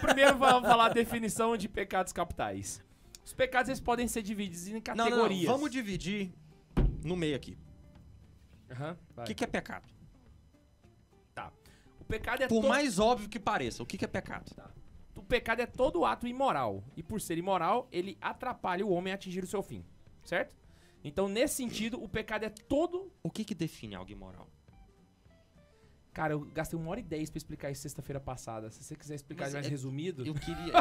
primeiro vamos falar a definição de pecados capitais. Os pecados eles podem ser divididos em categorias. Não, vamos dividir no meio aqui. O que é pecado? Tá. O pecado é Por mais óbvio que pareça, o que é pecado? Tá. O pecado é todo ato imoral. E por ser imoral, ele atrapalha o homem a atingir o seu fim. Certo? Então, nesse sentido, o pecado é todo... O que define algo imoral? Cara, eu gastei 1h10 pra explicar isso sexta-feira passada. Se você quiser explicar mais resumido... Eu queria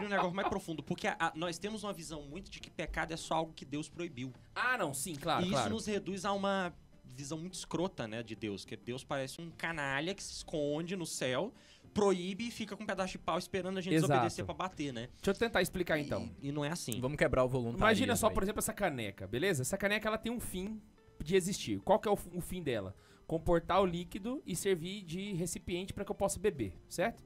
um negócio mais profundo. Porque nós temos uma visão muito de que pecado é só algo que Deus proibiu. Ah, não. Sim, claro, E isso nos reduz a uma visão muito escrota, né, de Deus. Que Deus parece um canalha que se esconde no céu, proíbe e fica com um pedaço de pau esperando a gente desobedecer pra bater, né? Deixa eu tentar explicar, então. E não é assim. Vamos quebrar o volume. Imagina só, por exemplo, essa caneca, beleza? Essa caneca, ela tem um fim de existir. Qual que é o fim dela? Comportar o líquido e servir de recipiente para que eu possa beber, certo?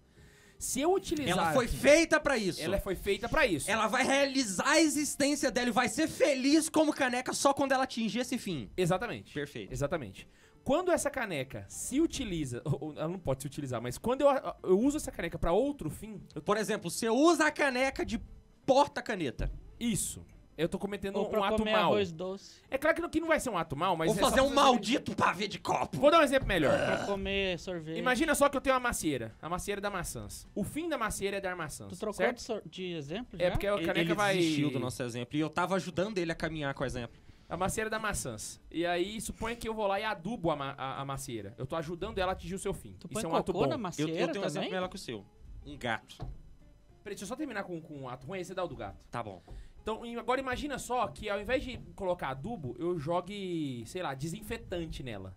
Se eu utilizar... Ela foi feita pra isso. Ela foi feita pra isso. Ela vai realizar a existência dela e vai ser feliz como caneca só quando ela atingir esse fim. Exatamente. Perfeito. Exatamente. Quando essa caneca se utiliza... Ela não pode se utilizar, mas quando eu uso essa caneca pra outro fim... Por exemplo, você usa a caneca de porta-caneta. Isso. Eu tô cometendo Ou pra um ato comer mal. arroz doce. É claro que não vai ser um ato mal, mas... Vou fazer um maldito pavê de copo. Vou dar um exemplo melhor. Pra comer sorvete. Imagina só que eu tenho uma macieira. A macieira da maçãs. O fim da macieira é dar maçãs. Tu trocou certo? de exemplo É já? porque a caneca Ele vai... desistiu do nosso exemplo e eu tava ajudando ele a caminhar com o exemplo. A macieira da maçãs. E aí, suponha que eu vou lá e adubo a macieira. Eu tô ajudando ela a atingir o seu fim. Tu Isso põe é um ato cocô bom. na Eu macieira tenho um também? exemplo melhor que o seu. Um gato. Peraí, deixa eu só terminar com um ato ruim, aí você dá o do gato. Tá bom. Então, agora imagina só que ao invés de colocar adubo, eu jogue, sei lá, desinfetante nela.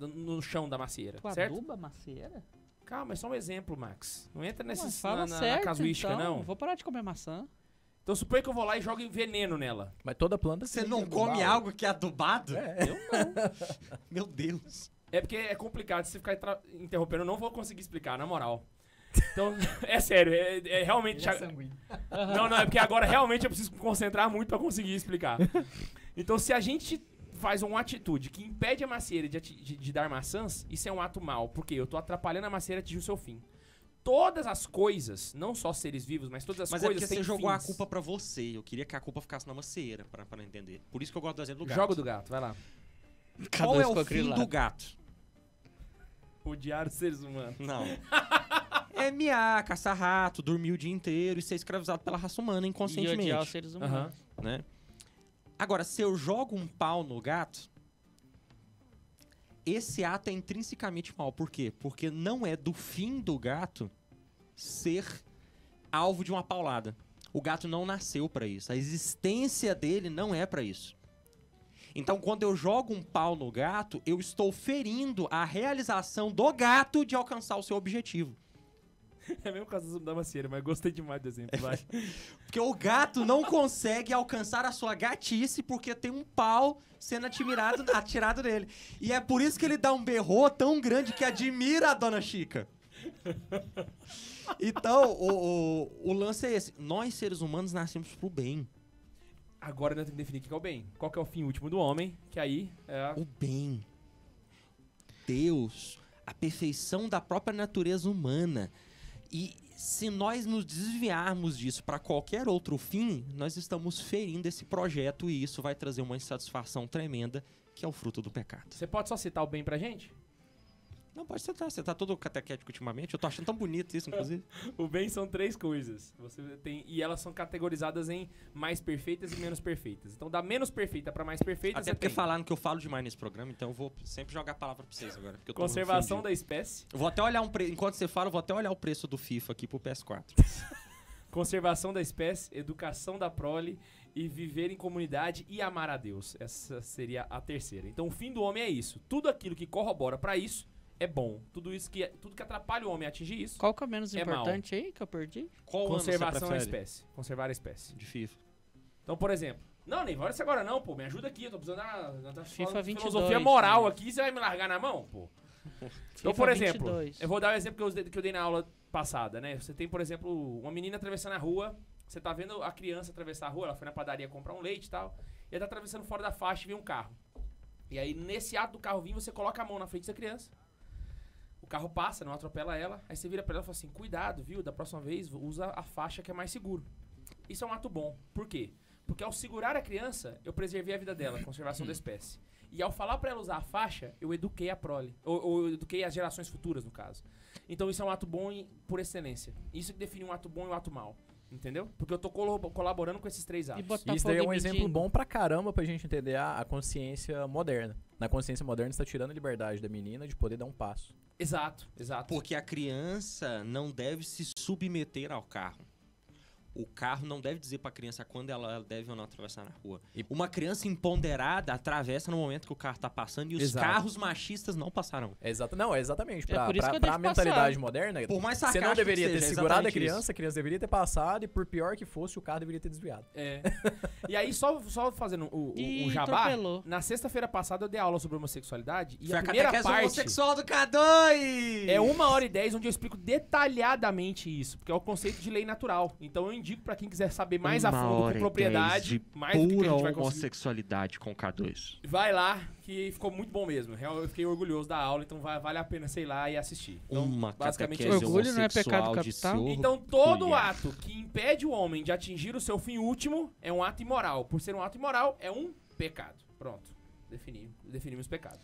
No chão da macieira, Tu certo? aduba a macieira? Calma, é só um exemplo, Max. Não entra Mas nesses, fala na certo, casuística, então. não. Vou parar de comer maçã. Então suponha que eu vou lá e jogo veneno nela. Mas toda planta... Você tem não que come adubar, algo que é adubado? É. Eu não. Meu Deus. É porque é complicado, se você ficar interrompendo, eu não vou conseguir explicar, na moral. Então, é sério, é realmente... Ele é sanguíneo. Não, é porque agora realmente eu preciso me concentrar muito pra conseguir explicar. Então, se a gente faz uma atitude que impede a macieira de dar maçãs, isso é um ato mau. Porque eu tô atrapalhando a macieira a atingir o seu fim. Todas as coisas, não só seres vivos, mas todas as Mas é coisas porque têm você jogou a fins. culpa pra você. Eu queria que a culpa ficasse na macieira, pra entender. Por isso que eu gosto do exemplo do gato. Joga o do gato, vai lá. Qual é o fim do gato? Odiar os seres humanos. Não. É miar, caçar rato, dormir o dia inteiro e ser escravizado pela raça humana E inconscientemente. odiar os seres humanos. Né? Agora, se eu jogo um pau no gato, esse ato é intrinsecamente mal. Por quê? Porque não é do fim do gato ser alvo de uma paulada. O gato não nasceu pra isso. A existência dele não é pra isso. Então, quando eu jogo um pau no gato, eu estou ferindo a realização do gato de alcançar o seu objetivo. É mesmo caso da macieira, mas gostei demais do exemplo, vai. Porque o gato não consegue alcançar a sua gatice porque tem um pau sendo atirado nele. E é por isso que ele dá um berro tão grande que admira a Dona Chica. Então, o lance é esse. Nós, seres humanos, nascemos pro bem. Agora nós temos que definir o que é o bem. Qual que é o fim último do homem, que aí é... O bem. Deus. A perfeição da própria natureza humana. E se nós nos desviarmos disso para qualquer outro fim, nós estamos ferindo esse projeto e isso vai trazer uma insatisfação tremenda, que é o fruto do pecado. Você pode só citar o bem pra gente? Não, pode citar. Você tá todo catequético ultimamente. Eu tô achando tão bonito isso, inclusive. O bem são 3 coisas. Você tem, e elas são categorizadas em mais perfeitas e menos perfeitas. Então, da menos perfeita pra mais perfeita, Até você porque tem falaram que eu falo demais nesse programa, então eu vou sempre jogar a palavra pra vocês agora. Porque eu tô conservação ofendido. da espécie, Eu vou até olhar enquanto você fala, eu vou até olhar o preço do FIFA aqui pro PS4. conservação da espécie, educação da prole e viver em comunidade e amar a Deus. Essa seria a terceira. Então, o fim do homem é isso. Tudo aquilo que corrobora pra isso é bom. Tudo que atrapalha o homem a atingir isso. Qual que é o menos É importante aí que eu perdi? Qual Conservação da ano você prefere espécie. Conservar a espécie. de FIFA? Então, por exemplo, não, nem vai isso agora não, pô. Me ajuda aqui, eu tô precisando da FIFA 22, filosofia moral né? aqui, você vai me largar na mão, pô. Então, FIFA por exemplo, 22. eu vou dar o exemplo que eu dei na aula passada, né? Você tem, por exemplo, uma menina atravessando a rua, você tá vendo a criança atravessar a rua, ela foi na padaria comprar um leite e tal, e ela tá atravessando fora da faixa e vem um carro. E aí, nesse ato do carro vir, você coloca a mão na frente da criança. carro passa, não atropela ela, aí você vira pra ela e fala assim, cuidado, viu, da próxima vez usa a faixa que é mais seguro. Isso é um ato bom. Por quê? Porque ao segurar a criança, eu preservei a vida dela, conservação da espécie. E ao falar pra ela usar a faixa, eu eduquei a prole. Ou eu eduquei as gerações futuras, no caso. Então isso é um ato bom por excelência. Isso que define um ato bom e um ato mau. Entendeu? Porque eu tô colaborando com esses 3 E atos. botar Isso daí é fogo um em exemplo mendigo. bom pra caramba pra gente entender a consciência moderna. Na consciência moderna, você tá tirando a liberdade da menina de poder dar um passo. Exato, exato. Porque a criança não deve se submeter ao carro. O carro não deve dizer pra criança quando ela deve ou não atravessar na rua. E- Uma criança empoderada atravessa no momento que o carro tá passando e os Exato. carros machistas não passarão. Não, é exatamente. É Pra, por isso que eu pra deixo mentalidade passar. moderna, Por mais você sarcástico não deveria que ter seja, segurado a exatamente criança deveria ter passado e por pior que fosse, o carro deveria ter desviado. É. E aí, só fazendo o E jabá, atropelou. na sexta-feira passada eu dei aula sobre homossexualidade e Foi a a primeira catequese parte homossexual do K2! é 1h10 onde eu explico detalhadamente isso, porque é o conceito de lei natural. Então eu indico pra quem quiser saber mais a fundo com propriedade, mais do que a pura gente vai conseguir. homossexualidade com K2. Vai lá, que ficou muito bom mesmo. Eu fiquei orgulhoso da aula, então vale a pena, sei lá, e assistir. Então, Uma basicamente catequese Orgulho não é pecado homossexual de capital? se Então, todo orgulhar. ato que impede o homem de atingir o seu fim último é um ato imoral. Por ser um ato imoral, é um pecado. Pronto. Definimos pecado.